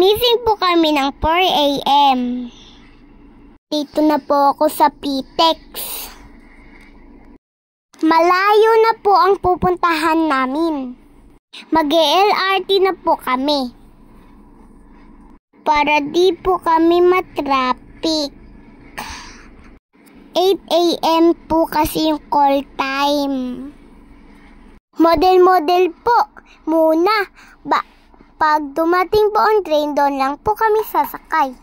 Ginising po kami ng 4 AM. Dito na po ako sa PTEX. Malayo na po ang pupuntahan namin. Mag-LRT na po kami. Para di po kami matraffic. 8 AM po kasi yung call time. Model po muna. Pag dumating po ang train, doon lang po kami sasakay.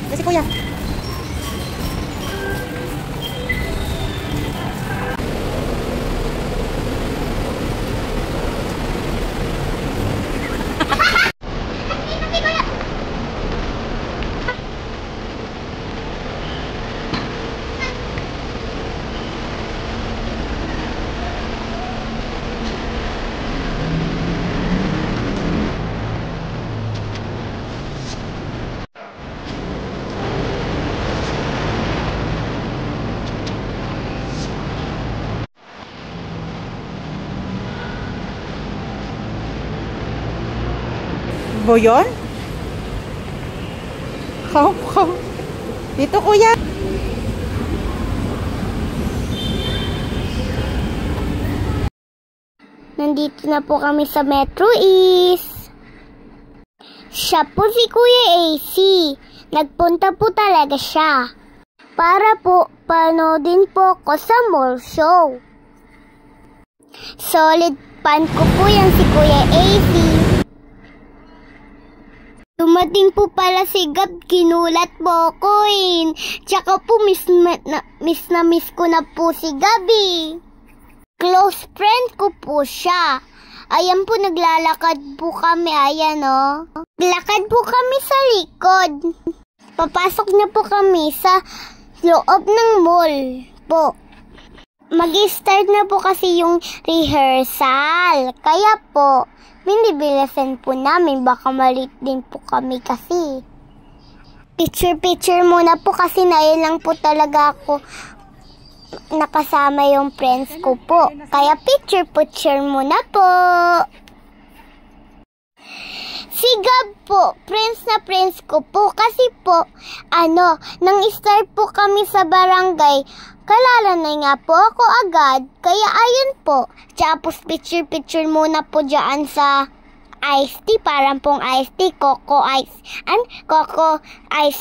Si Kuya. Boyon? Dito, Kuya. Nandito na po kami sa Metro East. Siya po si Kuya AC. Nagpunta po talaga siya. Para po panoodin po ko sa mall show. Solid fan ko po yan si Kuya AC. Dumating po pala si Gab, kinulat po ko eh. Tsaka po miss ko na po si Gabi. Close friend ko po siya. Ayan po, naglalakad po kami, ayan o. Lakad po kami sa likod. Papasok na po kami sa loob ng mall po. Mag-start na po kasi yung rehearsal. Kaya po, binibilisan po namin, baka malit din po kami kasi. Picture muna po kasi na lang po talaga ako nakasama yung friends ko po. Kaya picture muna po. Si Gab po, friends ko po kasi po, nang start po kami sa barangay, kalalanay nga po ako agad, kaya ayun po. Tapos picture muna po dyan sa iced tea, parang pong iced tea, coco ice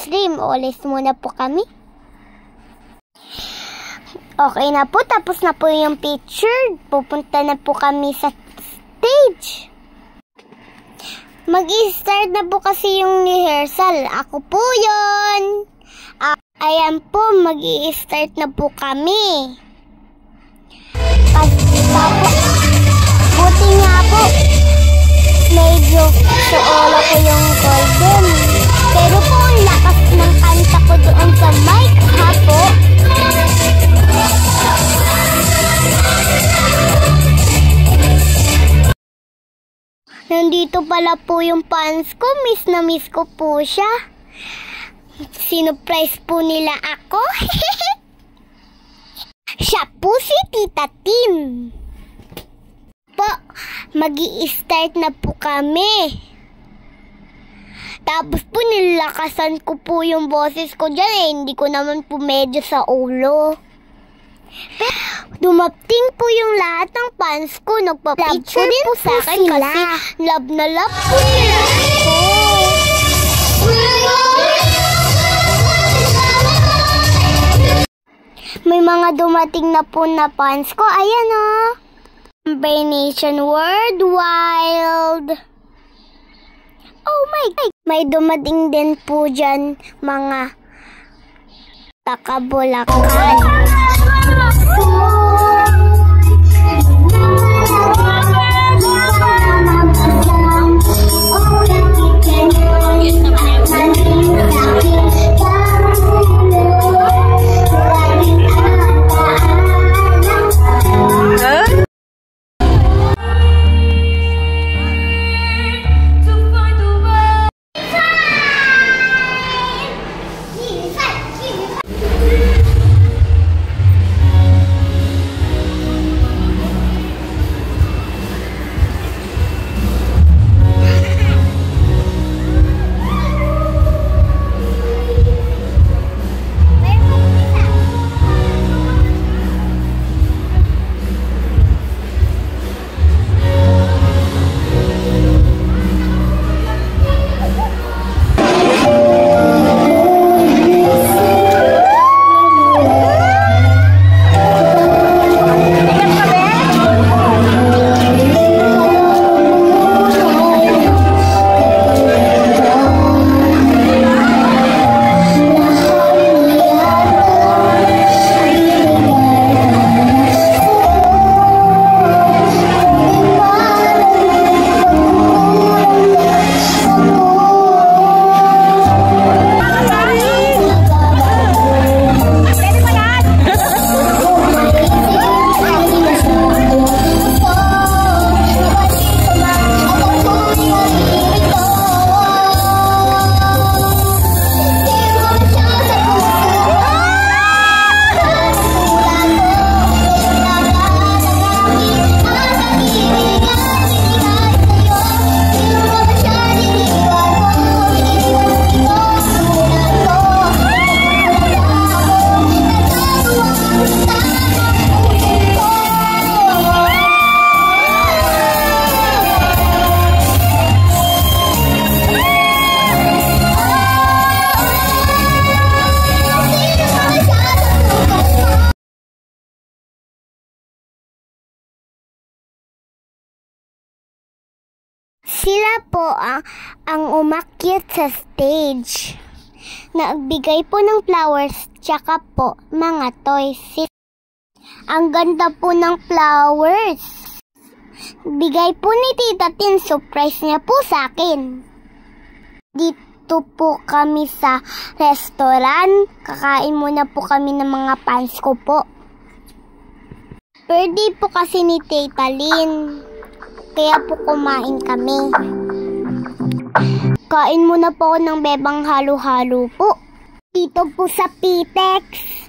cream. Ulis muna po kami. Okay na po, tapos na po yung picture. Pupunta na po kami sa stage. Mag-i-start na po kasi yung rehearsal. Ako po yun. Ayan po, mag-i-start na po kami. Tapos, buti nga po, medyo suolo ko yung golden. Pero po, ang lakas ng kanta ko doon sa mic, ha po. Nandito pala po yung fans ko. Miss na miss ko po siya. Sinurprise po nila ako. Siya po si Tita Tim. Po, mag-i-start na po kami. Tapos po nilakasan ko po yung boses ko dyan Hindi ko naman po medyo sa ulo. Pero dumating po yung lahat ng fans ko. Nagpa-picture po sa akin kasi love na love po nila ako. May mga dumating na po na fans ko. Ayan o. Combination World Wild. Oh my God. May dumating din po dyan mga taga-Bulacan. na po ang umakyat sa stage. Nagbigay po ng flowers tsaka po mga toys. Ang ganda po ng flowers. Bigay po ni Tita Tin, surprise niya po sa akin. Dito po kami sa restaurant. Kakain muna po kami ng mga fans ko po. Birthday po kasi ni Tita Lynn. Kaya po kumain kami. Kain muna po ako ng bebang halo-halo po. Dito po sa Pitex.